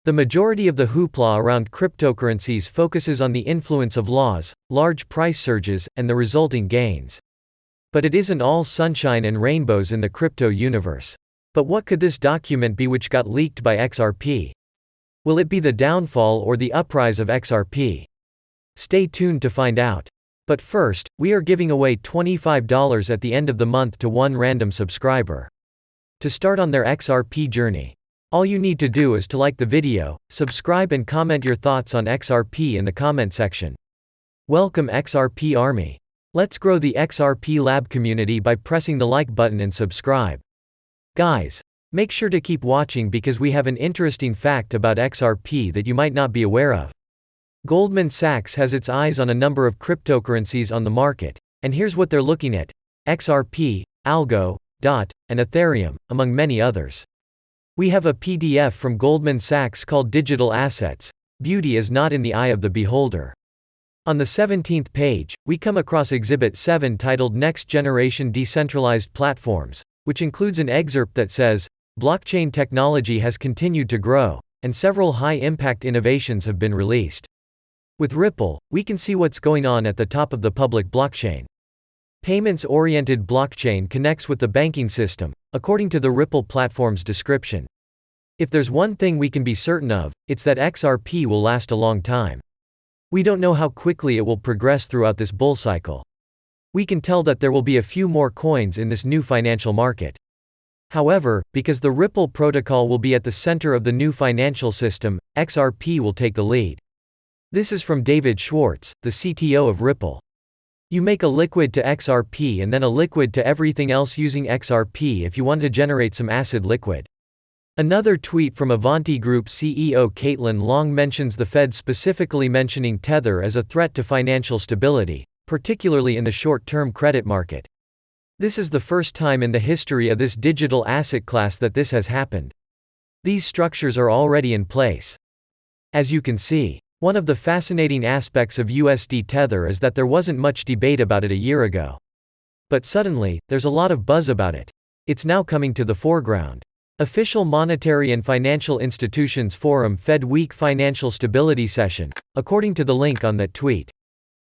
The majority of the hoopla around cryptocurrencies focuses on the influence of laws, large price surges, and the resulting gains. But it isn't all sunshine and rainbows in the crypto universe. But what could this document be which got leaked by XRP? Will it be the downfall or the uprise of XRP? Stay tuned to find out. But first, we are giving away $25 at the end of the month to one random subscriber. To start on their XRP journey, all you need to do is to like the video, subscribe and comment your thoughts on XRP in the comment section. Welcome XRP Army. Let's grow the XRP Lab community by pressing the like button and subscribe. Guys, make sure to keep watching because we have an interesting fact about XRP that you might not be aware of. Goldman Sachs has its eyes on a number of cryptocurrencies on the market, and here's what they're looking at: XRP, Algo, DOT, and Ethereum, among many others. We have a PDF from Goldman Sachs called Digital Assets. Beauty is not in the eye of the beholder. On the 17th page, we come across Exhibit 7 titled Next Generation Decentralized Platforms, which includes an excerpt that says, "Blockchain technology has continued to grow, and several high-impact innovations have been released." With Ripple, we can see what's going on at the top of the public blockchain. Payments-oriented blockchain connects with the banking system, according to the Ripple platform's description. If there's one thing we can be certain of, it's that XRP will last a long time. We don't know how quickly it will progress throughout this bull cycle. We can tell that there will be a few more coins in this new financial market. However, because the Ripple protocol will be at the center of the new financial system, XRP will take the lead. This is from David Schwartz, the CTO of Ripple. You make a liquid to XRP and then a liquid to everything else using XRP if you want to generate some acid liquid. Another tweet from Avanti Group CEO Caitlin Long mentions the Fed specifically mentioning Tether as a threat to financial stability, particularly in the short-term credit market. This is the first time in the history of this digital asset class that this has happened. These structures are already in place. As you can see, one of the fascinating aspects of USD Tether is that there wasn't much debate about it a year ago. But suddenly, there's a lot of buzz about it. It's now coming to the foreground. Official Monetary and Financial Institutions Forum Fed Week Financial Stability Session, according to the link on that tweet.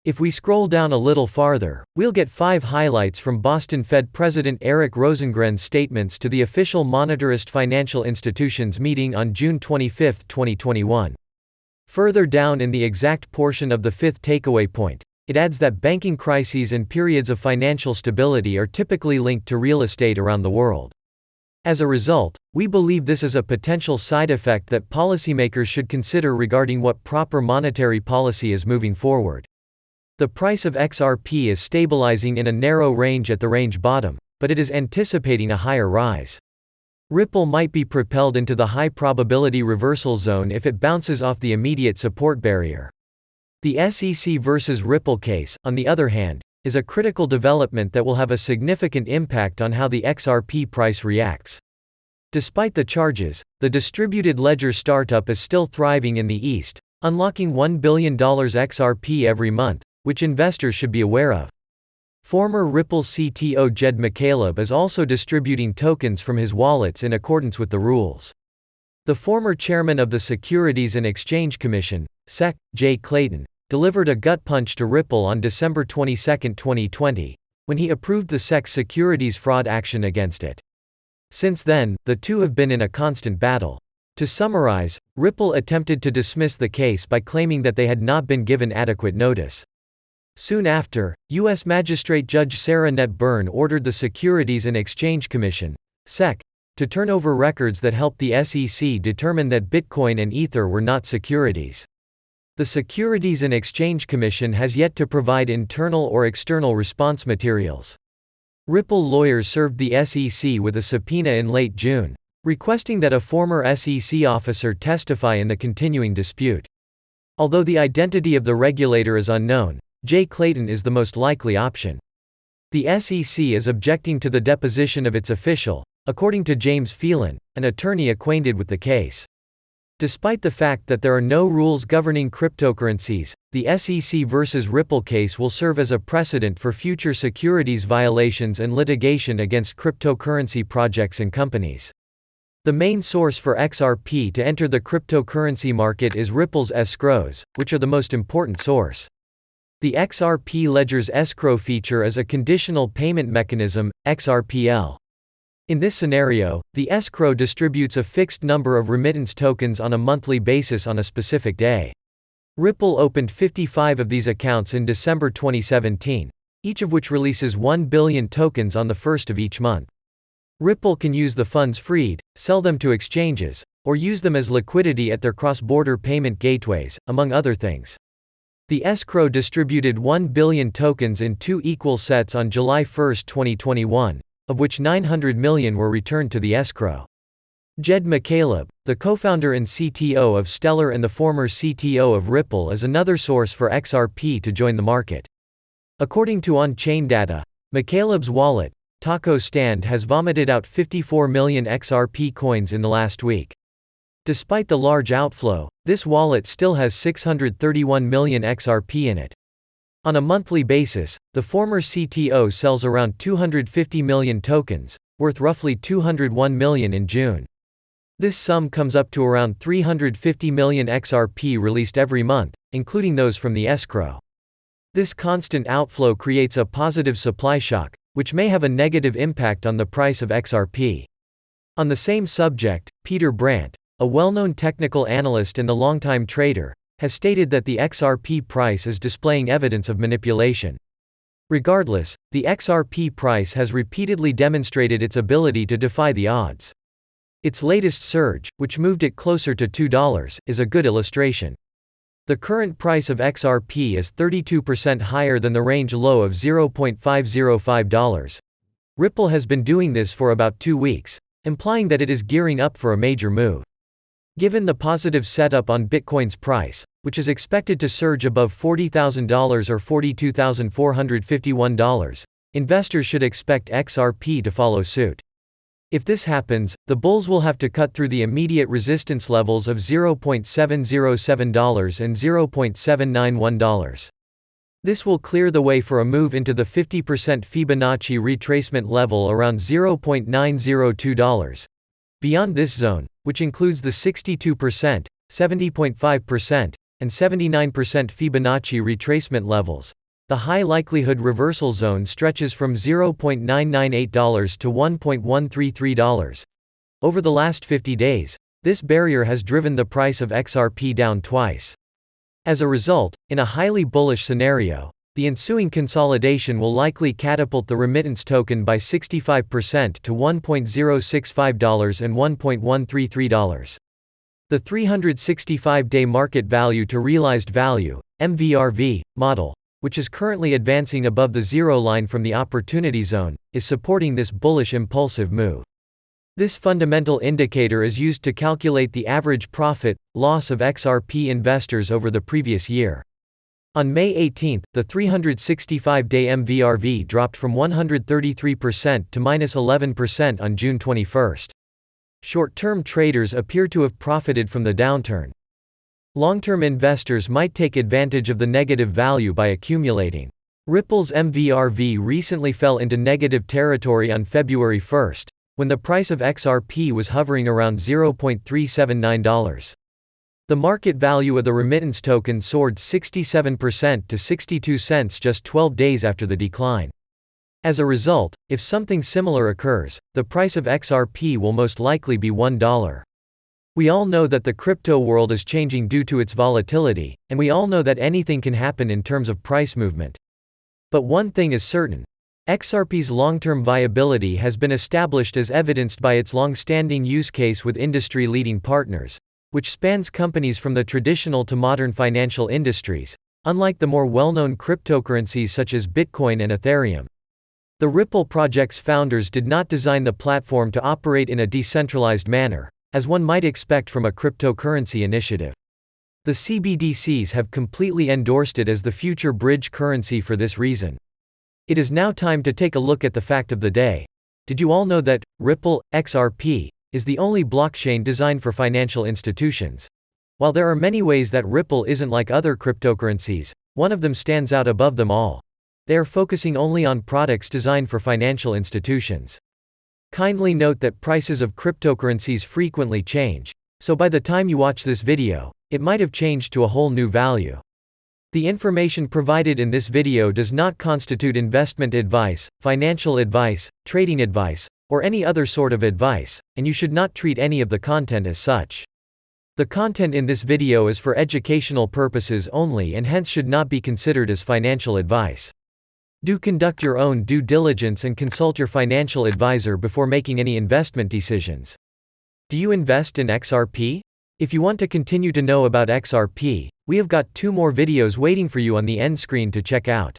If we scroll down a little farther, we'll get 5 highlights from Boston Fed President Eric Rosengren's statements to the official monetarist financial institutions meeting on June 25, 2021. Further down in the exact portion of the 5th takeaway point, it adds that banking crises and periods of financial stability are typically linked to real estate around the world. As a result, we believe this is a potential side effect that policymakers should consider regarding what proper monetary policy is moving forward. The price of XRP is stabilizing in a narrow range at the range bottom, but it is anticipating a higher rise. Ripple might be propelled into the high probability reversal zone if it bounces off the immediate support barrier. The SEC versus Ripple case, on the other hand, is a critical development that will have a significant impact on how the XRP price reacts. Despite the charges, the distributed ledger startup is still thriving in the East, unlocking $1 billion XRP every month, which investors should be aware of. Former Ripple CTO Jed McCaleb is also distributing tokens from his wallets in accordance with the rules. The former chairman of the Securities and Exchange Commission, SEC, Jay Clayton, delivered a gut punch to Ripple on December 22, 2020, when he approved the SEC's securities fraud action against it. Since then, the two have been in a constant battle. To summarize, Ripple attempted to dismiss the case by claiming that they had not been given adequate notice. Soon after, U.S. Magistrate Judge Sarah Net Byrne ordered the Securities and Exchange Commission, SEC, to turn over records that helped the SEC determine that Bitcoin and Ether were not securities. The Securities and Exchange Commission has yet to provide internal or external response materials. Ripple lawyers served the SEC with a subpoena in late June, requesting that a former SEC officer testify in the continuing dispute. Although the identity of the regulator is unknown, Jay Clayton is the most likely option. The SEC is objecting to the deposition of its official, according to James Phelan, an attorney acquainted with the case. Despite the fact that there are no rules governing cryptocurrencies, the SEC versus Ripple case will serve as a precedent for future securities violations and litigation against cryptocurrency projects and companies. The main source for XRP to enter the cryptocurrency market is Ripple's escrows, which are the most important source. The XRP ledger's escrow feature is a conditional payment mechanism, XRPL. In this scenario, the escrow distributes a fixed number of remittance tokens on a monthly basis on a specific day. Ripple opened 55 of these accounts in December 2017, each of which releases 1 billion tokens on the first of each month. Ripple can use the funds freed, sell them to exchanges, or use them as liquidity at their cross-border payment gateways, among other things. The escrow distributed 1 billion tokens in 2 equal sets on July 1, 2021, of which 900 million were returned to the escrow. Jed McCaleb, the co-founder and CTO of Stellar and the former CTO of Ripple, is another source for XRP to join the market. According to on-chain data, McCaleb's wallet, Taco Stand, has vomited out 54 million XRP coins in the last week. Despite the large outflow, this wallet still has 631 million XRP in it. On a monthly basis, the former CTO sells around 250 million tokens, worth roughly 201 million in June. This sum comes up to around 350 million XRP released every month, including those from the escrow. This constant outflow creates a positive supply shock, which may have a negative impact on the price of XRP. On the same subject, Peter Brandt, a well-known technical analyst and a longtime trader, has stated that the XRP price is displaying evidence of manipulation. Regardless, the XRP price has repeatedly demonstrated its ability to defy the odds. Its latest surge, which moved it closer to $2, is a good illustration. The current price of XRP is 32% higher than the range low of $0.505. Ripple has been doing this for about 2 weeks, implying that it is gearing up for a major move. Given the positive setup on Bitcoin's price, which is expected to surge above $40,000 or $42,451, investors should expect XRP to follow suit. If this happens, the bulls will have to cut through the immediate resistance levels of $0.707 and $0.791. This will clear the way for a move into the 50% Fibonacci retracement level around $0.902. Beyond this zone, which includes the 62%, 70.5%, and 79% Fibonacci retracement levels, the high likelihood reversal zone stretches from $0.998 to $1.133. Over the last 50 days, this barrier has driven the price of XRP down twice. As a result, in a highly bullish scenario, the ensuing consolidation will likely catapult the remittance token by 65% to $1.065 and $1.133. The 365-day market value to realized value (MVRV) model, which is currently advancing above the zero line from the opportunity zone, is supporting this bullish impulsive move. This fundamental indicator is used to calculate the average profit/loss of XRP investors over the previous year. On May 18, the 365-day MVRV dropped from 133% to -11% on June 21. Short-term traders appear to have profited from the downturn. Long-term investors might take advantage of the negative value by accumulating. Ripple's MVRV recently fell into negative territory on February 1, when the price of XRP was hovering around $0.379. The market value of the remittance token soared 67% to 62 cents just 12 days after the decline. As a result, if something similar occurs, the price of XRP will most likely be $1. We all know that the crypto world is changing due to its volatility, and we all know that anything can happen in terms of price movement. But one thing is certain. XRP's long-term viability has been established as evidenced by its long-standing use case with industry-leading partners, which spans companies from the traditional to modern financial industries, unlike the more well-known cryptocurrencies such as Bitcoin and Ethereum. The Ripple project's founders did not design the platform to operate in a decentralized manner, as one might expect from a cryptocurrency initiative. The CBDCs have completely endorsed it as the future bridge currency for this reason. It is now time to take a look at the fact of the day. Did you all know that Ripple XRP is the only blockchain designed for financial institutions? While there are many ways that Ripple isn't like other cryptocurrencies, one of them stands out above them all. They are focusing only on products designed for financial institutions. Kindly note that prices of cryptocurrencies frequently change, so by the time you watch this video, it might have changed to a whole new value. The information provided in this video does not constitute investment advice, financial advice, trading advice, or any other sort of advice, and you should not treat any of the content as such. The content in this video is for educational purposes only and hence should not be considered as financial advice. Do conduct your own due diligence and consult your financial advisor before making any investment decisions. Do you invest in XRP? If you want to continue to know about XRP, we have got 2 more videos waiting for you on the end screen to check out.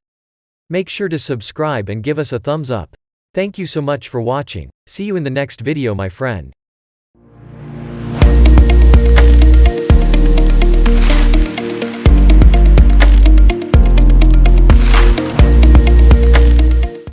Make sure to subscribe and give us a thumbs up. Thank you so much for watching. See you in the next video, my friend.